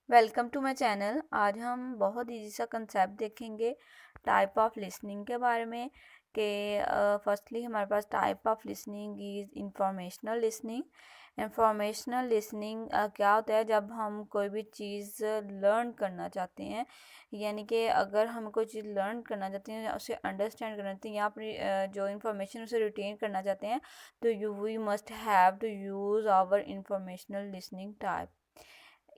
Welcome to my channel. आज हम बहुत इजी सा कंसेप्ट देखेंगे टाइप ऑफ लिसनिंग के बारे में कि फर्स्टली हमारे पास type of listening is informational listening. Informational listening क्या होता है? जब हम कोई भी चीज़ लर्न करना चाहते हैं, यानी कि अगर हम कोई चीज़ लर्न करना चाहते हैं, उसे अंडरस्टैंड करना चाहते हैं या अपनी जो इन्फॉर्मेशन उसे रिटेन करना चाहते हैं, तो we must have to use our informational listening type.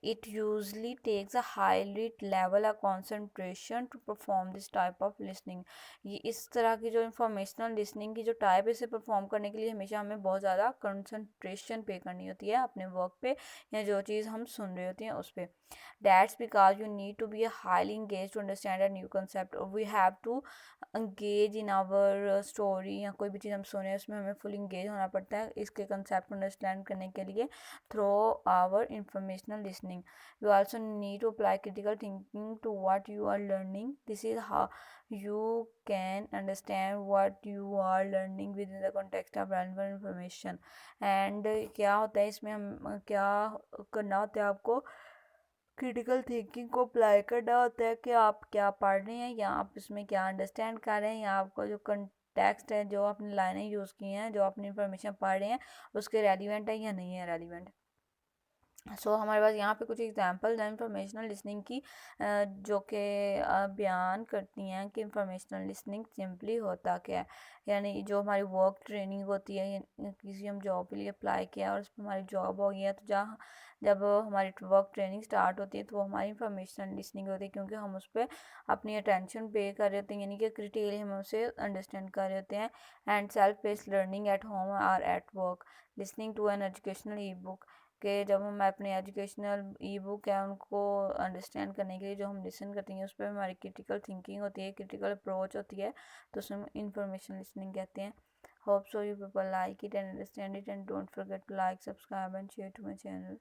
It usually takes a high level of concentration to perform this type of listening। ये इस तरह की जो इंफॉर्मेशनल लिसनिंग की जो टाइप है, इसे परफॉर्म करने के लिए हमेशा हमें बहुत ज़्यादा कंसंट्रेशन पे करनी होती है अपने वर्क पे या जो चीज़ हम सुन रहे होते हैं उस पर। That's because you need to be highly engaged to understand a new concept, or we have to engage in our story या कोई भी चीज़ हम सुने उसमें हमें फुल इंगेज होना पड़ता है इसके कंसेप्ट को अंडरस्टैंड करने के लिए through our informational listening. You also need to apply critical thinking to what you are learning. This is how you can understand what you are learning within the context of relevant information। And क्या होता है इसमें, हम क्या करना होता है आपको? क्रिटिकल थिंकिंग को अप्लाई करना होता है कि आप क्या पढ़ रहे हैं या आप इसमें क्या अंडरस्टैंड कर रहे हैं या आपको जो कंटेक्स्ट है, जो आपने लाइनें यूज़ की हैं, जो अपनी इंफॉर्मेशन पढ़ रहे हैं, उसके रेलिवेंट है या नहीं है रेलिवेंट। हमारे पास यहाँ पे कुछ एग्जांपल्स हैं इंफॉर्मेशनल लिसनिंग की, जो कि बयान करती हैं कि इंफॉर्मेशनल लिसनिंग सिंपली होता क्या है। यानी जो हमारी वर्क ट्रेनिंग होती है किसी हम जॉब के लिए अप्लाई किया और उस पर हमारी जॉब हो गई है, तो जहाँ जब हमारी वर्क ट्रेनिंग स्टार्ट होती है तो वो हमारी इंफॉर्मेशनल लिसनिंग होती है, क्योंकि हम उस पर अपनी अटेंशन पे कर रहे होते हैं, यानी कि क्रिटिकली हम उसे अंडरस्टैंड कर रहे होते हैं। And self based learning at home और at work. Listening to an educational e book, कि जब हम अपने एजुकेशनल ई बुक है उनको अंडरस्टैंड करने के लिए जो हम लिसन करते हैं उस पर हमारी क्रिटिकल थिंकिंग होती है, क्रिटिकल अप्रोच होती है, तो उसमें इंफॉर्मेशन लिसनिंग कहते हैं। Hope so you people like it and understand it, and don't forget to like, subscribe and share to my channel.